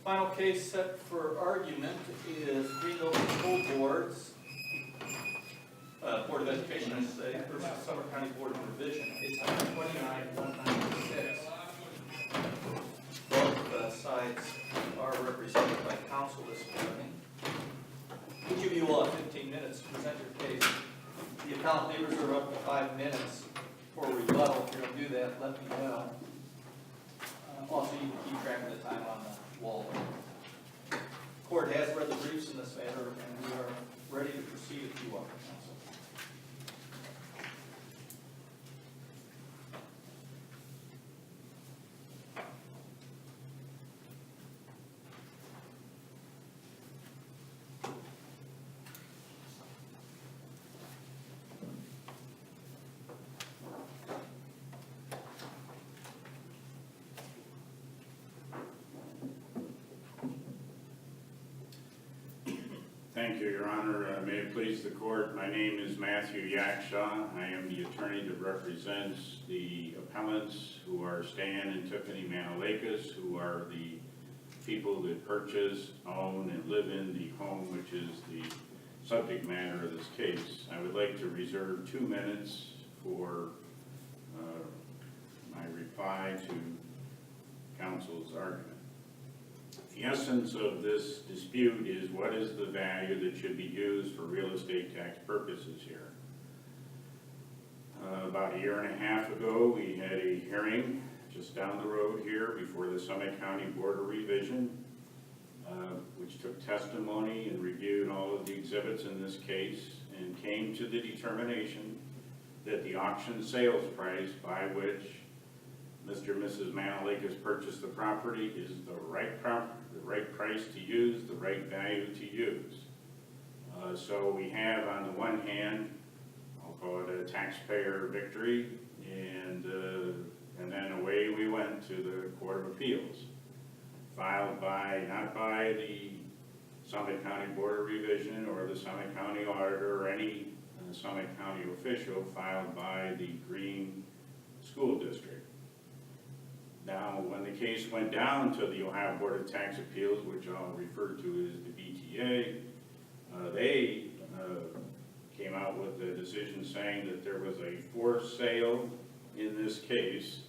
Final case set for argument is Greenville School Boards, Board of Education, I should say, versus Summer County Board of Revision. It's 129-196. Both sides are represented by counsel this morning. Each of you will have 15 minutes to present your case. The appellant may reserve up to 5 minutes for rebuttal. If you're going to do that, let me know. Also, you can keep track of the time on the wall. The court has read the briefs in this matter, and we are ready to proceed if you are, counsel. Thank you, Your Honor. May it please the court, my name is Matthew Yakshaw. I am the attorney that represents the appellants who are Stan and Tiffany Manolakis, who are the people that purchase, own, and live in the home, which is the subject matter of this case. I would like to reserve 2 minutes for my reply to counsel's argument. The essence of this dispute is what is the value that should be used for real estate tax purposes here. About 1.5 years ago, we had a hearing just down the road here before the Summit County Board of Revision, which took testimony and reviewed all of the exhibits in this case and came to the determination that the auction sales price by which Mr. and Mrs. Manolakis purchased the property is the right price to use, the right value to use. So we have, on the one hand, I'll call it a taxpayer victory, and then away we went to the Court of Appeals, filed by, not by the Summit County Board of Revision or the Summit County Auditor or any Summit County official, filed by the Green School District. Now, when the case went down to the Ohio Board of Tax Appeals, which I'll refer to as the BTA, they came out with a decision saying that there was a forced sale in this case,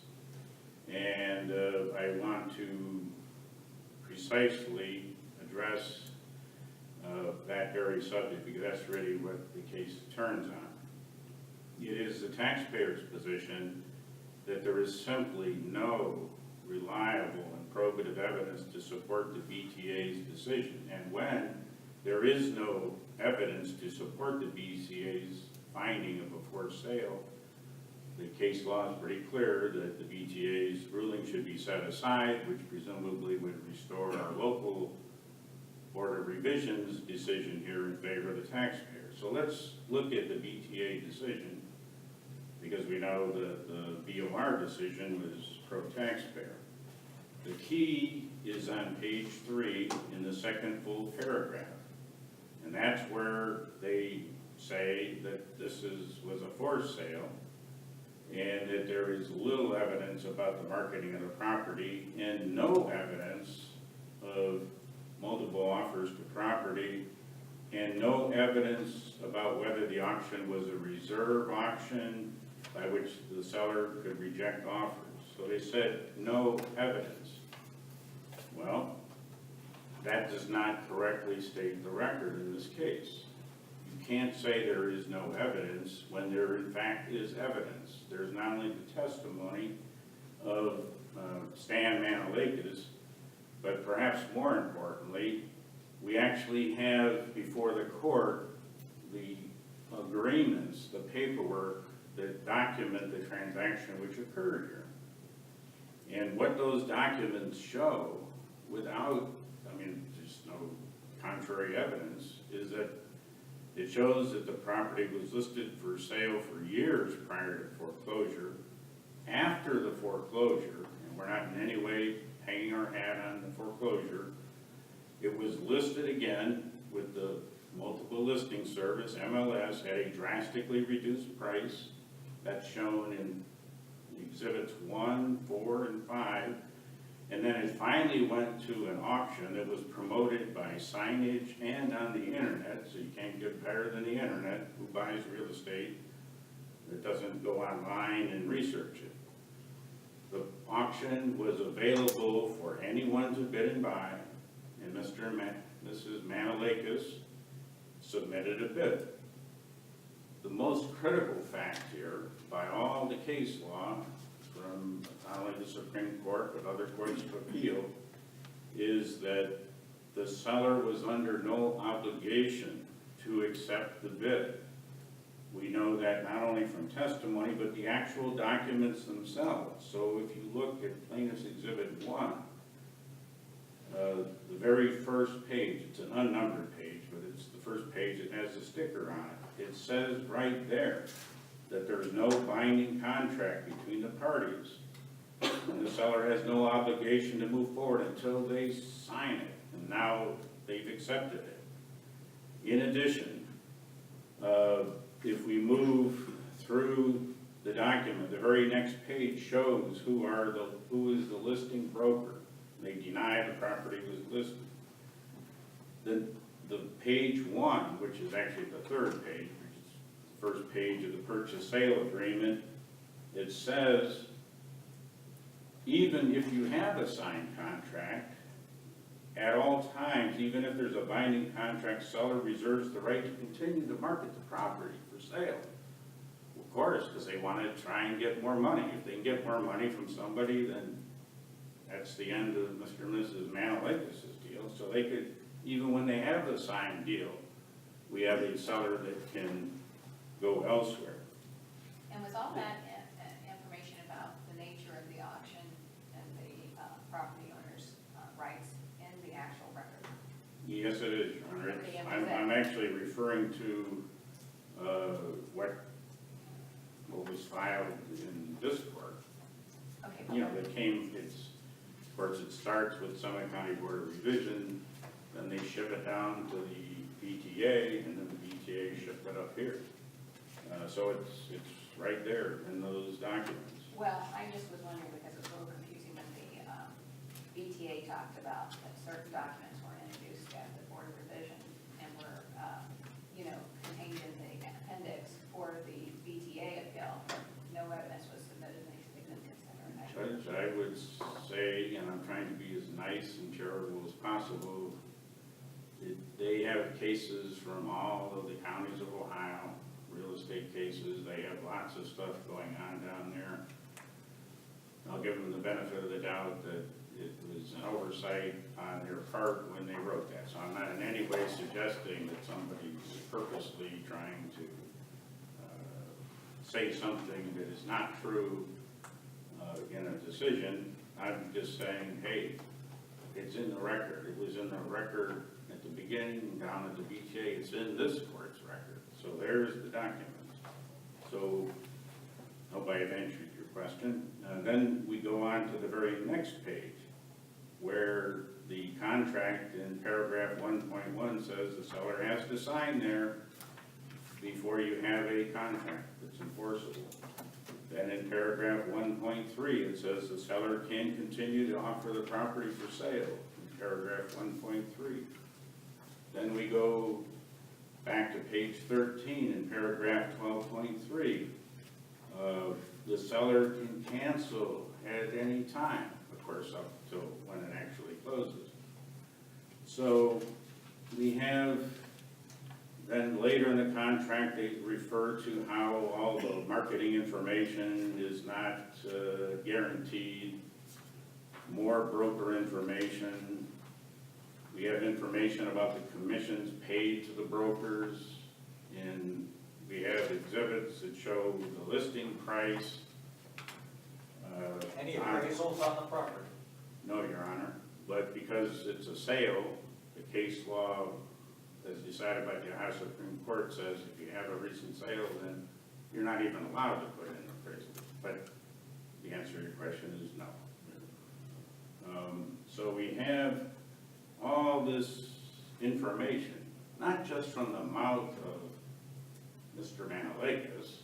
and I want to precisely address that very subject, because that's really what the case turns on. It is the taxpayer's position that there is simply no reliable and probative evidence to support the BTA's decision. And when there is no evidence to support the BTA's finding of a forced sale, the case law is pretty clear that the BTA's ruling should be set aside, which presumably would restore our local Board of Revision's decision here in favor of the taxpayer. So let's look at the BTA decision, because we know that the BOR decision was pro-taxpayer. The key is on page 3 in the second full paragraph, and that's where they say that this was a forced sale, and that there is little evidence about the marketing of the property and no evidence of multiple offers to property, and no evidence about whether the auction was a reserve auction by which the seller could reject offers. So they said no evidence. Well, that does not correctly state the record in this case. You can't say there is no evidence when there in fact is evidence. There's not only the testimony of Stan Manolakis, but perhaps more importantly, we actually have before the court the agreements, the paperwork that document the transaction which occurred here. And what those documents show, without, there's no contrary evidence, is that it shows that the property was listed for sale for years prior to foreclosure. After the foreclosure, and we're not in any way hanging our hat on the foreclosure, it was listed again with the multiple listing service, MLS, at a drastically reduced price. That's shown in exhibits 1, 4, and 5. And then it finally went to an auction that was promoted by signage and on the internet, so you can't get better than the internet. Who buys real estate that doesn't go online and research it? The auction was available for anyone to bid and buy, and Mrs. Manolakis submitted a bid. The most critical fact here, by all the case law, from not only the Supreme Court, but other courts of appeal, is that the seller was under no obligation to accept the bid. We know that not only from testimony, but the actual documents themselves. So if you look at Plaintiff's Exhibit 1, the very first page, it's an unnumbered page, but it's the first page that has a sticker on it. It says right there that there's no binding contract between the parties, and the seller has no obligation to move forward until they sign it, and now they've accepted it. In addition, if we move through the document, the very next page shows who is the listing broker. They deny the property was listed. The page 1, which is actually the third page, which is the first page of the purchase sale agreement, it says, even if you have a signed contract, at all times, even if there's a binding contract, seller reserves the right to continue to market the property for sale. Of course, because they want to try and get more money. If they can get more money from somebody, then that's the end of Mr. and Mrs. Manolakis' deal. So they could, even when they have the signed deal, we have a seller that can go elsewhere. And was all that information about the nature of the auction and the property owner's rights in the actual record? Yes, it is, Your Honor. I'm actually referring to what was filed in this court. Okay. You know, of course, it starts with Summit County Board of Revision, then they ship it down to the BTA, and then the BTA ship it up here. So it's right there in those documents. Well, I just was wondering because it was a little confusing when the BTA talked about that certain documents were introduced at the Board of Revision and were, contained in the appendix for the BTA appeal. No evidence was submitted and they didn't consider it. Judge, I would say, and I'm trying to be as nice and charitable as possible, they have cases from all of the counties of Ohio, real estate cases. They have lots of stuff going on down there. I'll give them the benefit of the doubt that it was an oversight on their part when they wrote that. So I'm not in any way suggesting that somebody was purposely trying to say something that is not true in a decision. I'm just saying, hey, it's in the record. It was in the record at the beginning, down at the BTA. It's in this court's record. So there's the document. So I hope I have answered your question. Then we go on to the very next page where the contract in paragraph 1.1 says the seller has to sign there before you have a contract that's enforceable. Then in paragraph 1.3 it says the seller can continue to offer the property for sale in paragraph 1.3. Then we go back to page 13 in paragraph 12.3. The seller can cancel at any time, of course, up till when it actually closes. So we have, then later in the contract, they refer to how all the marketing information is not guaranteed, more broker information. We have information about the commissions paid to the brokers, and we have exhibits that show the listing price. Any appraisals on the property? No, Your Honor, but because it's a sale, the case law, as decided by the Ohio Supreme Court, says if you have a recent sale, then you're not even allowed to put in an appraisal. But the answer to your question is no. So we have all this information, not just from the mouth of Mr. Manolakis,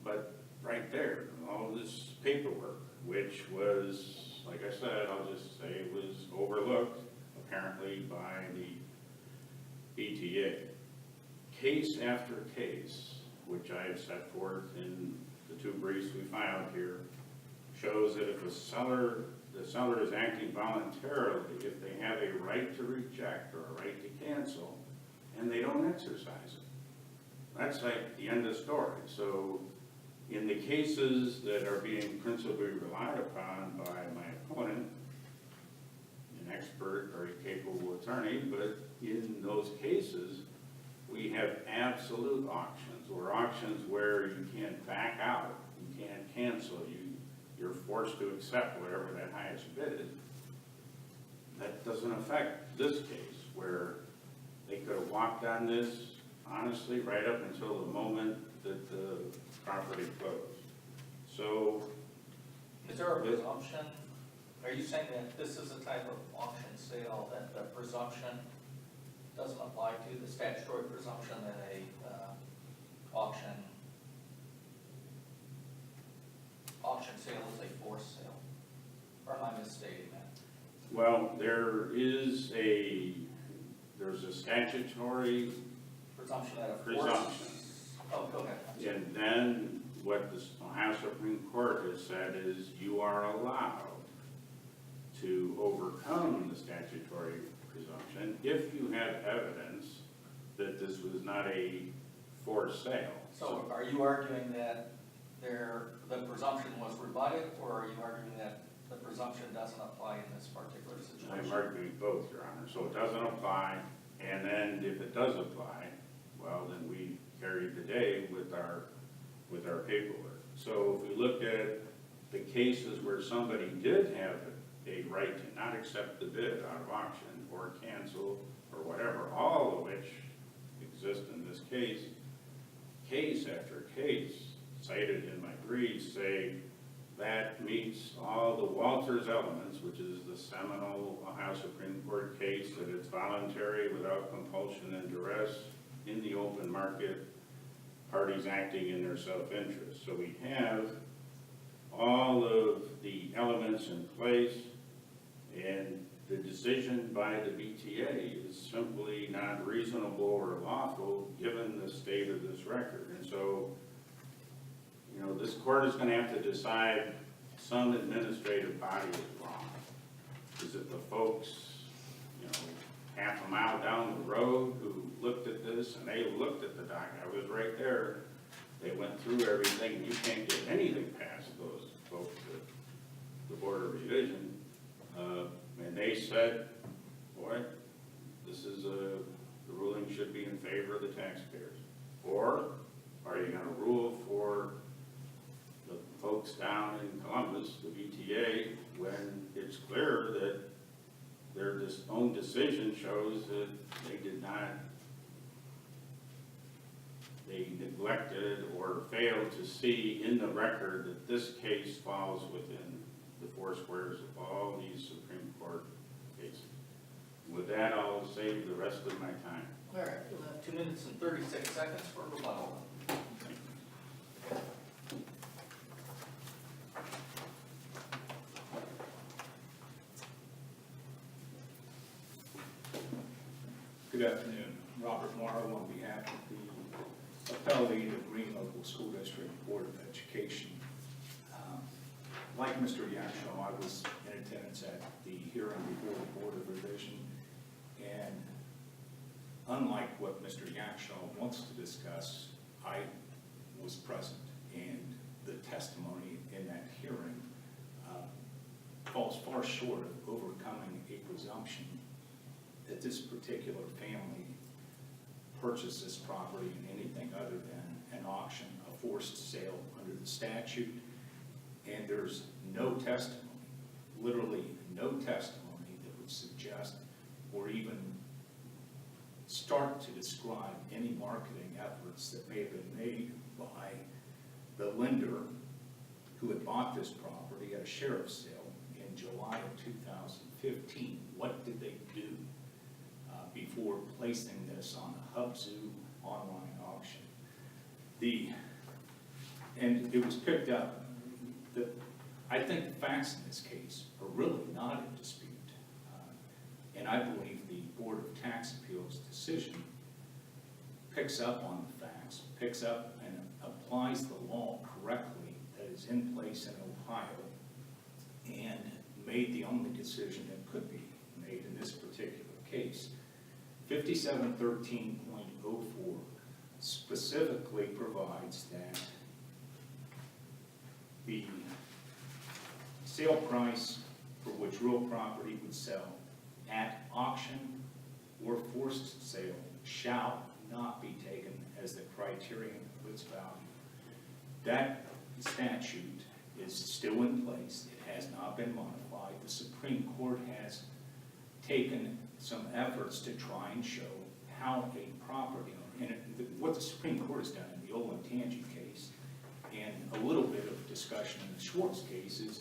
but right there, all this paperwork, which was like I said, I'll just say it was overlooked, apparently by the BTA. Case after case, which I have set forth in the 2 briefs we filed here, shows that if the seller is acting voluntarily, if they have a right to reject or a right to cancel, and they don't exercise it. That's like the end of the story. So in the cases that are being principally relied upon by my opponent, an expert or a capable attorney, but in those cases, we have absolute auctions, or auctions where you can't back out, you can't cancel, you're forced to accept whatever that highest bid is. That doesn't affect this case, where they could have walked on this honestly right up until the moment that the property closed. So, Is there a presumption, are you saying that this is a type of auction sale that the presumption doesn't apply to, the statutory presumption that a auction sale is a forced sale? Or am I misstating that? well, there's a statutory Presumption that a forced... presumption. Oh, go ahead. I'm sorry. And then what the Ohio Supreme Court has said is you are allowed to overcome the statutory presumption if you have evidence that this was not a forced sale. So are you arguing that the presumption was rebutted, or are you arguing that the presumption doesn't apply in this particular situation? I'm arguing both, Your Honor. So it doesn't apply, and then if it does apply, well, then we carry the day with our paperwork. So if we look at the cases where somebody did have a right to not accept the bid out of auction or cancel or whatever, all of which exist in this case, case after case cited in my briefs say that meets all the Walters elements, which is the seminal Ohio Supreme Court case, that it's voluntary without compulsion and duress in the open market, parties acting in their self-interest. So we have all of the elements in place, and the decision by the BTA is simply not reasonable or lawful given the state of this record. And so, you know, this court is going to have to decide some administrative body is wrong. Is it the folks, you know, half a mile down the road who looked at this, and they looked at the doc, I was right there, they went through everything, and you can't get anything past those folks at the Board of Revision, and they said, boy, this is the ruling should be in favor of the taxpayers. Or are you going to rule for the folks down in Columbus, the BTA, when it's clear that their own decision shows that they neglected or failed to see in the record that this case falls within the 4 squares of all these Supreme Court cases. With that, I'll save the rest of my time. All right, we'll have 2 minutes and 36 seconds for rebuttal. Good afternoon. Robert Morrow on behalf of the appellee, the Green Local School District Board of Education. Like Mr. Yaxhaw, I was in attendance at the hearing before the Board of Revision, and unlike what Mr. Yaxhaw wants to discuss, I was present, and the testimony in that hearing falls far short of overcoming a presumption that this particular family purchased this property in anything other than an auction, a forced sale under the statute. And there's no testimony, literally no testimony that would suggest or even start to describe any marketing efforts that may have been made by the lender who had bought this property at a sheriff's sale in July of 2015. What did they do before placing this on the Hubzu online auction? And it was picked up. I think the facts in this case are really not in dispute. And I believe the Board of Tax Appeals decision picks up on the facts, picks up and applies the law correctly that is in place in Ohio, and made the only decision that could be made in this particular case. 5713.04 specifically provides that the sale price for which real property would sell at auction or forced sale shall not be taken as the criterion of its value. That statute is still in place. It has not been modified. The Supreme Court has taken some efforts to try and show how a property owner, and what the Supreme Court has done in the Olentangy case, and a little bit of discussion in the Schwartz case, is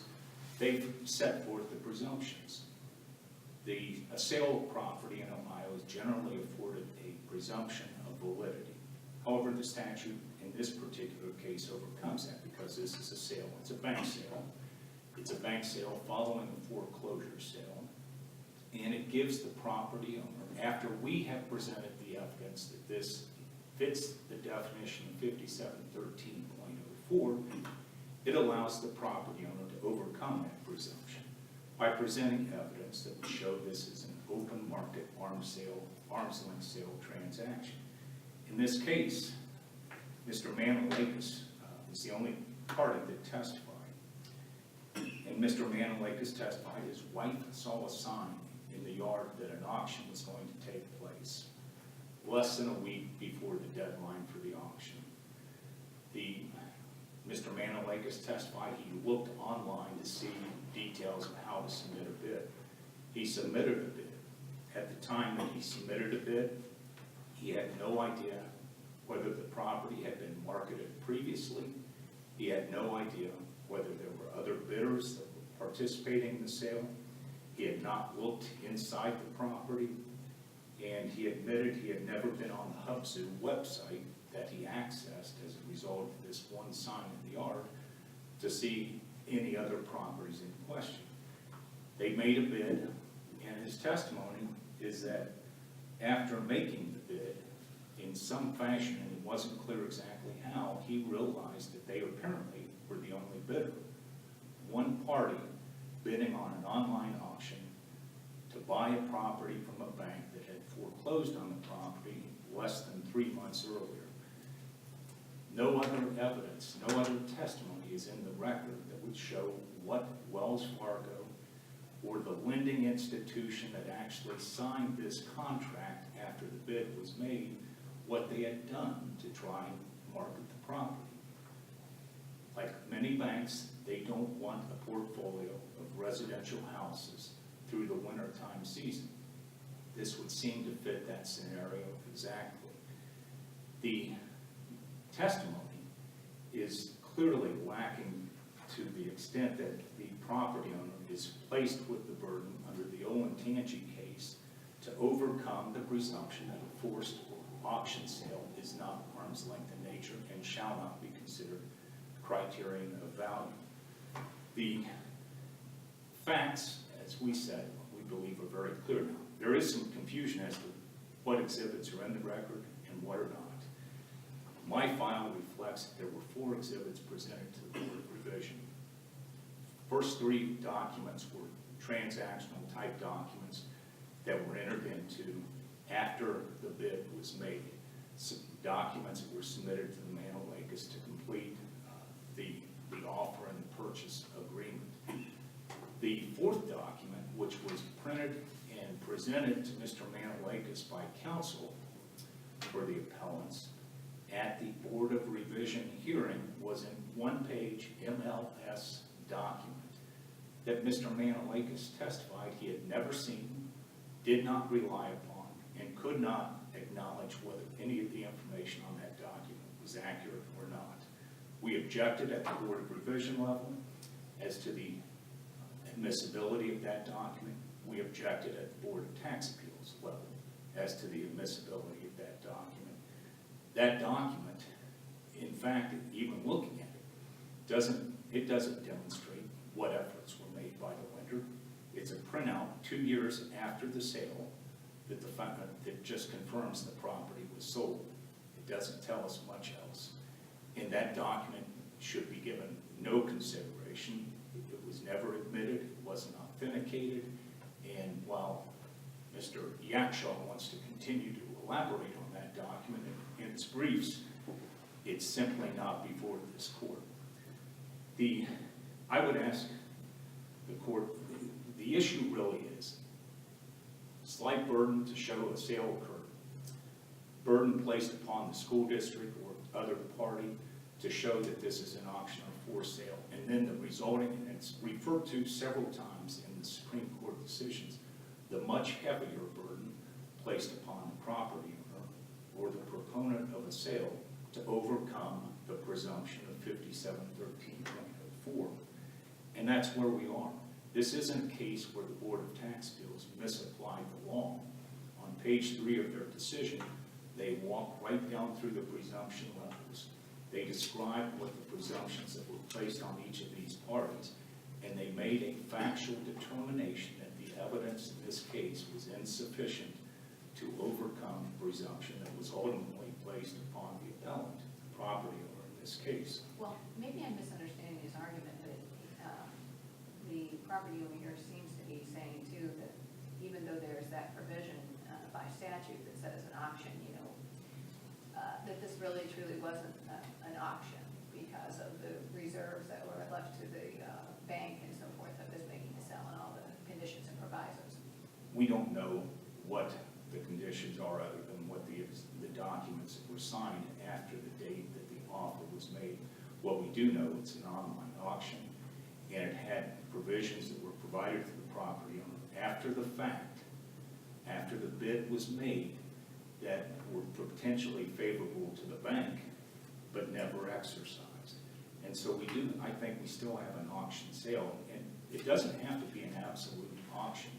they've set forth the presumptions. A sale of property in Ohio is generally afforded a presumption of validity. However, the statute in this particular case overcomes that because this is a sale. It's a bank sale. It's a bank sale following a foreclosure sale. And it gives the property owner, after we have presented the evidence that this fits the definition of 5713.04, it allows the property owner to overcome that presumption by presenting evidence that would show this is an open market arm's length sale transaction. In this case, Mr. Manolakis was the only party that testified. And Mr. Manolakis testified his wife saw a sign in the yard that an auction was going to take place less than a week before the deadline for the auction. Mr. Manolakis testified he looked online to see details of how to submit a bid. He submitted a bid. At the time that he submitted a bid, he had no idea whether the property had been marketed previously. He had no idea whether there were other bidders that were participating in the sale. He had not looked inside the property, and he admitted he had never been on the Hubzu website that he accessed as a result of this one sign in the yard to see any other properties in question. They made a bid, and his testimony is that after making the bid, in some fashion, and it wasn't clear exactly how, he realized that they apparently were the only bidder. One party bidding on an online auction to buy a property from a bank that had foreclosed on the property less than 3 months earlier. No other evidence, no other testimony is in the record that would show what Wells Fargo or the lending institution that actually signed this contract after the bid was made, what they had done to try and market the property. Like many banks, they don't want a portfolio of residential houses through the wintertime season. This would seem to fit that scenario exactly. The testimony is clearly lacking to the extent that the property owner is placed with the burden under the Olentangy case to overcome the presumption that a forced auction sale is not arm's length in nature and shall not be considered a criterion of value. The facts, as we said, we believe are very clear now. There is some confusion as to what exhibits are in the record and what are not. My file reflects that there were 4 exhibits presented to the Board of Revision. First 3 documents were transactional type documents that were entered into after the bid was made. Some documents that were submitted to the Manolakis to complete the offer and the purchase agreement. The 4th document, which was printed and presented to Mr. Manolakis by counsel for the appellants at the Board of Revision hearing, was a 1-page MLS document that Mr. Manolakis testified he had never seen, did not rely upon, and could not acknowledge whether any of the information on that document was accurate or not. We objected at the Board of Revision level as to the admissibility of that document. We objected at the Board of Tax Appeals level as to the admissibility of that document. That document, in fact, even looking at it, doesn't demonstrate what efforts were made by the lender. It's a printout 2 years after the sale that just confirms the property was sold. It doesn't tell us much else. And that document should be given no consideration. It was never admitted, it wasn't authenticated, and while Mr. Yakshaw wants to continue to elaborate on that document in its briefs, it's simply not before this court. I would ask the court, the issue really is slight burden to show a sale occurred, burden placed upon the school district or other party to show that this is an auction or forced sale, and then the resulting, and it's referred to several times in the Supreme Court decisions, the much heavier burden placed upon the property owner or the proponent of a sale to overcome the presumption of 5713.04. And that's where we are. This isn't a case where the Board of Tax Appeals misapplied the law. On page 3 of their decision, they walk right down through the presumption levels. They describe what the presumptions that were placed on each of these parties, and they made a factual determination that the evidence in this case was insufficient to overcome the presumption that was ultimately placed upon the appellant, the property owner in this case. Well, maybe I'm misunderstanding his argument, but the property owner here seems to be saying too that even though there's that provision by statute that says an auction, that this really truly wasn't an auction because of the reserves that were left to the bank and so forth that was making the sale and all the conditions and provisos. We don't know what the conditions are other than what the documents that were signed after the date that the offer was made. What we do know, it's an online auction, and it had provisions that were provided to the property owner after the fact, after the bid was made, that were potentially favorable to the bank, but never exercised. And so we do, I think we still have an auction sale, and it doesn't have to be an absolute auction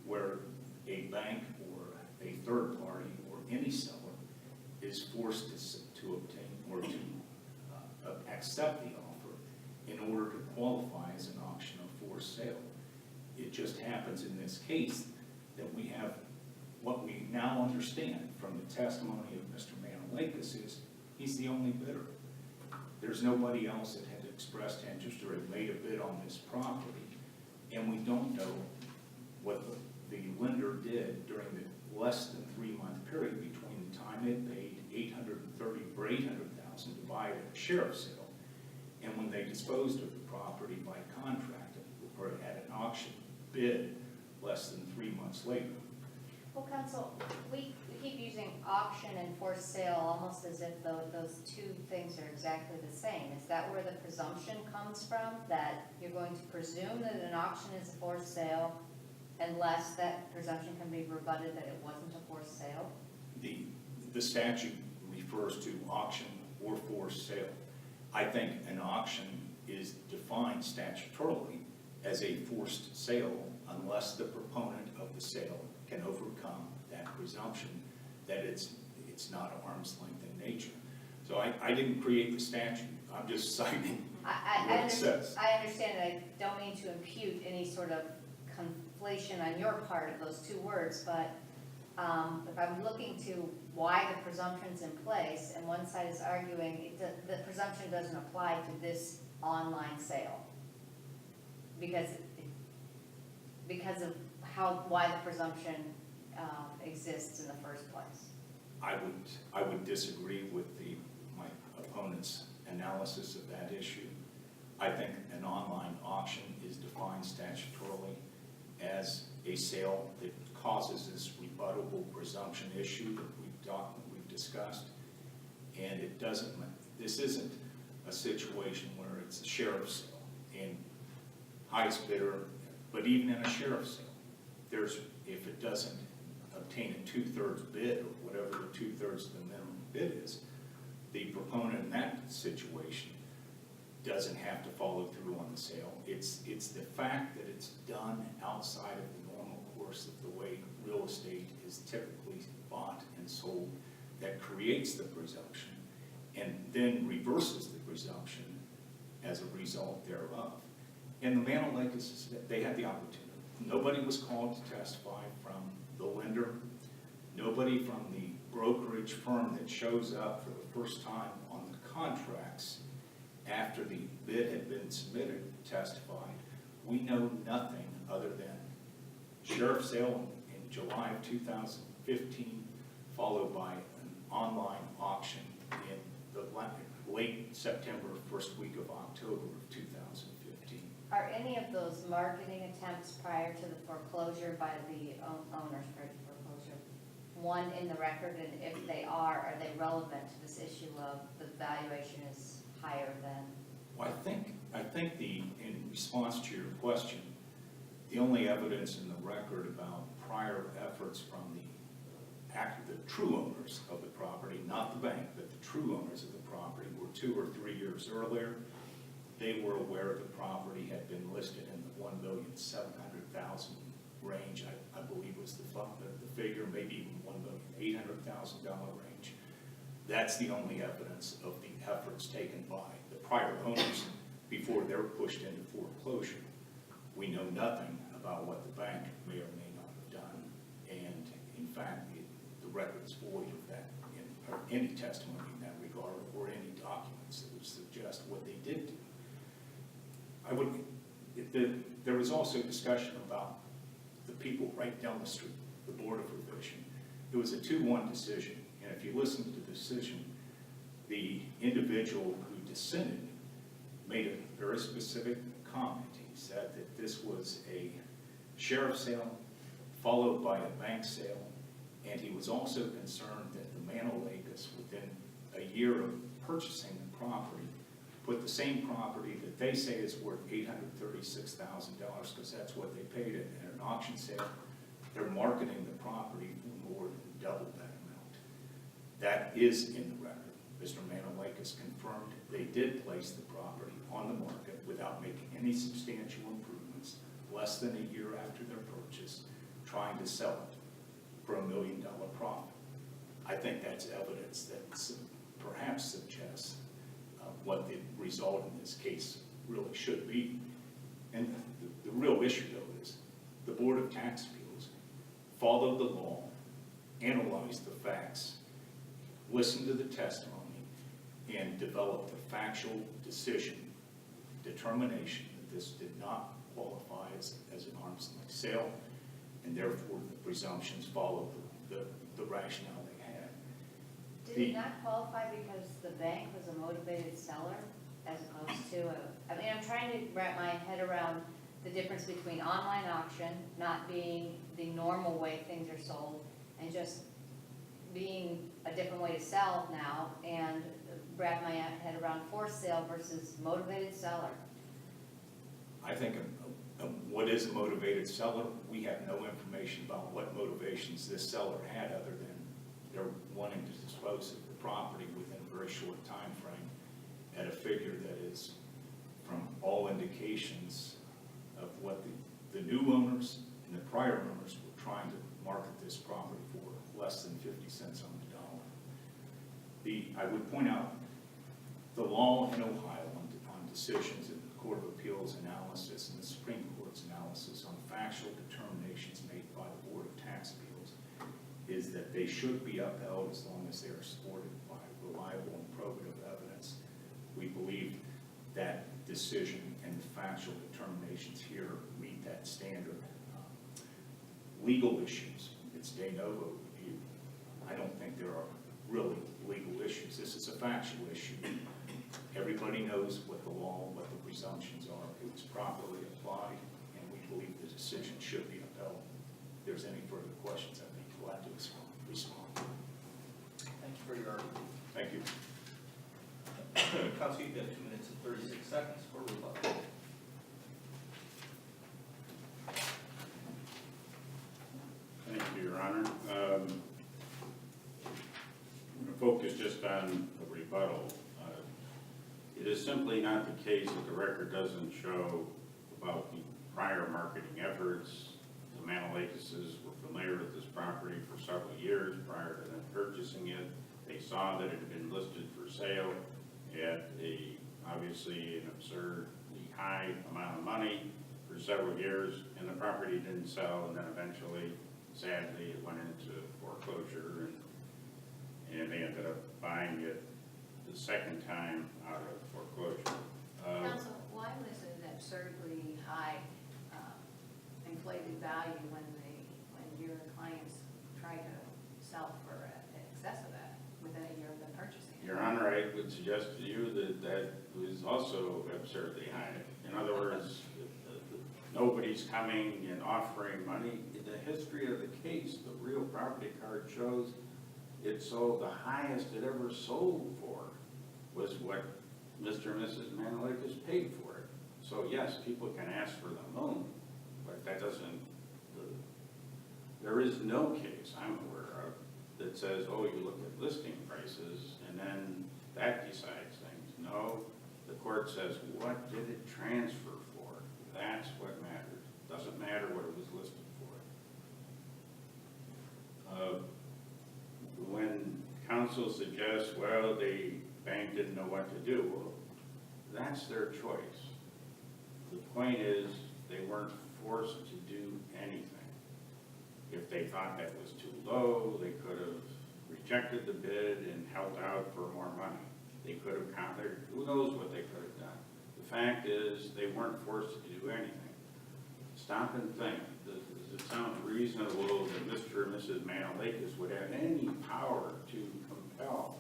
where a bank or a third party or any seller is forced to obtain or to accept the offer in order to qualify as an auction or forced sale. It just happens in this case that we have what we now understand from the testimony of Mr. Manolakis is he's the only bidder. There's nobody else that had expressed interest or had made a bid on this property, and we don't know what the lender did during the less than 3-month period between the time it paid $830,000 to buy it at a sheriff's sale and when they disposed of the property by contract or at an auction bid less than 3 months later. Well, counsel, we keep using auction and forced sale almost as if those two things are exactly the same. Is that where the presumption comes from, that you're going to presume that an auction is a forced sale unless that presumption can be rebutted that it wasn't a forced sale? The statute refers to auction or forced sale. I think an auction is defined statutorily as a forced sale unless the proponent of the sale can overcome that presumption that it's not arm's length in nature. So I didn't create the statute. I'm just citing what it says. I understand that. I don't mean to impute any sort of conflation on your part of those two words, but if I'm looking to why the presumption's in place, and one side is arguing the presumption doesn't apply to this online sale because of why the presumption exists in the first place. I would disagree with my opponent's analysis of that issue. I think an online auction is defined statutorily as a sale that causes this rebuttable presumption issue that we've discussed, and it doesn't. This isn't a situation where it's a sheriff's sale and highest bidder, but even in a sheriff's sale, if it doesn't obtain a 2/3 bid or whatever the 2/3 of the minimum bid is, the proponent in that situation doesn't have to follow through on the sale. It's the fact that it's done outside of the normal course of the way real estate is typically bought and sold that creates the presumption and then reverses the presumption as a result thereof. And the Manolakis, they had the opportunity. Nobody was called to testify from the lender. Nobody from the brokerage firm that shows up for the first time on the contracts after the bid had been submitted testified. We know nothing other than sheriff's sale in July of 2015, followed by an online auction in the late September, first week of October of 2015. Are any of those marketing attempts prior to the foreclosure by the owners, prior to foreclosure, one in the record? And if they are they relevant to this issue of the valuation is higher than? Well, I think in response to your question, the only evidence in the record about prior efforts from the true owners of the property, not the bank, but the true owners of the property, were 2 or 3 years earlier. They were aware the property had been listed in the $1,700,000 range, I believe was the figure, maybe even $1,800,000 range. That's the only evidence of the efforts taken by the prior owners before they're pushed into foreclosure. We know nothing about what the bank may or may not have done, and in fact, the record is void of that, or any testimony in that regard, or any documents that would suggest what they did do. There was also discussion about the people right down the street, the Board of Revision. It was a 2-1 decision, and if you listen to the decision, the individual who dissented made a very specific comment. He said that this was a sheriff's sale followed by a bank sale, and he was also concerned that the Manolakis, within a year of purchasing the property, put the same property that they say is worth $836,000, because that's what they paid it at an auction sale. They're marketing the property for more than double that amount. That is in the record. Mr. Manolakis confirmed they did place the property on the market without making any substantial improvements, less than a year after their purchase, trying to sell it for $1 million profit. I think that's evidence that perhaps suggests what the result in this case really should be. And the real issue, though, is the Board of Tax Appeals followed the law, analyzed the facts, listened to the testimony, and developed a factual decision, determination that this did not qualify as an arm's length sale, and therefore the presumptions followed the rationale they had. Did it not qualify because the bank was a motivated seller as opposed to I'm trying to wrap my head around the difference between online auction not being the normal way things are sold and just being a different way to sell now, and wrap my head around forced sale versus motivated seller. I think what is a motivated seller, we have no information about what motivations this seller had other than they're wanting to dispose of the property within a very short time frame at a figure that is, from all indications of what the new owners and the prior owners were trying to market this property for, less than 50 cents on the dollar. I would point out the law in Ohio on decisions in the Court of Appeals analysis and the Supreme Court's analysis on factual determinations made by the Board of Tax Appeals is that they should be upheld as long as they are supported by reliable and probative evidence. We believe that decision and the factual determinations here meet that standard. Legal issues, it's de novo review. I don't think there are really legal issues. This is a factual issue. Everybody knows what the law, what the presumptions are. It was properly applied, and we believe the decision should be upheld. If there's any further questions, I'd be glad to respond. Thank you for your argument. Thank you. Counsel, you've got 2 minutes and 36 seconds for rebuttal. Thank you, Your Honor. I'm going to focus just on the rebuttal. It is simply not the case that the record doesn't show about the prior marketing efforts. The Manolakises were familiar with this property for several years prior to them purchasing it. They saw that it had been listed for sale at obviously an absurdly high amount of money for several years, and the property didn't sell, and then eventually, sadly, it went into foreclosure, and they ended up buying it the second time out of foreclosure. Counsel, why was it an absurdly high inflated value when your clients tried to sell for in excess of that within a year of them purchasing it? Your Honor, I would suggest to you that that was also absurdly high. In other words, nobody's coming and offering money. In the history of the case, the real property card shows it sold, the highest it ever sold for was what Mr. and Mrs. Manolakis paid for it. So yes, people can ask for the moon, but that doesn't, there is no case I'm aware of that says, oh, you look at listing prices and then that decides things. No, the court says, what did it transfer for? That's what matters. Doesn't matter what it was listed for. When counsel suggests, well, the bank didn't know what to do, well, that's their choice. The point is, they weren't forced to do anything. If they thought that was too low, they could have rejected the bid and held out for more money. They could have countered, who knows what they could have done. The fact is, they weren't forced to do anything. Stop and think. Does it sound reasonable that Mr. and Mrs. Manolakis would have any power to compel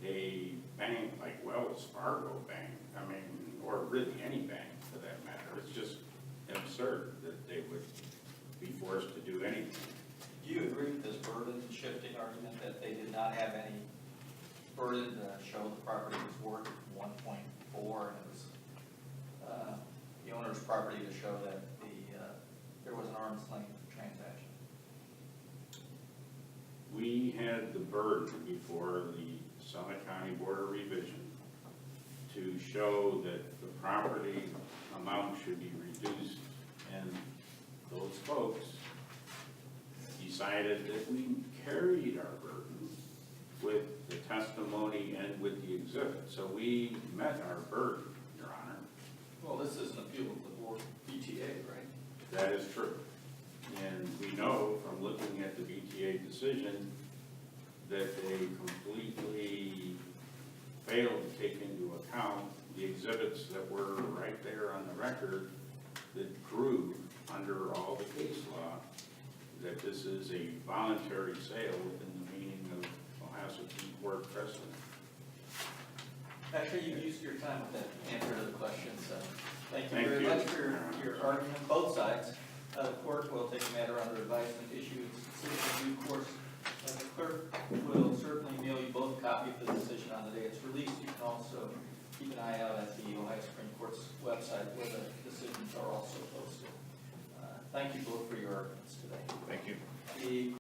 a bank like Wells Fargo Bank, I mean, or really any bank for that matter? It's just absurd that they would be forced to do anything. Do you agree with this burden shifting argument that they did not have any burden to show the property was worth 1.4 and it was the owner's property to show that there was an arm's length transaction? We had the burden before the Summit County Board of Revision to show that the property amount should be reduced, and those folks decided that we carried our burden with the testimony and with the exhibit. So we met our burden, Your Honor. Well, this is an appeal of the board, BTA, right? That is true. And we know from looking at the BTA decision that they completely failed to take into account the exhibits that were right there on the record that prove under all the case law that this is a voluntary sale within the meaning of Ohio Supreme Court precedent. Actually, you've used your time with that answer to the questions. Thank you Thank very you. much for your argument, both sides. The court will take the matter under advisement, issue its decision in due course. The clerk will certainly mail you both a copy of the decision on the day it's released. You can also keep an eye out at the Ohio Supreme Court's website where the decisions are also posted. Thank you both for your arguments today. Thank you. The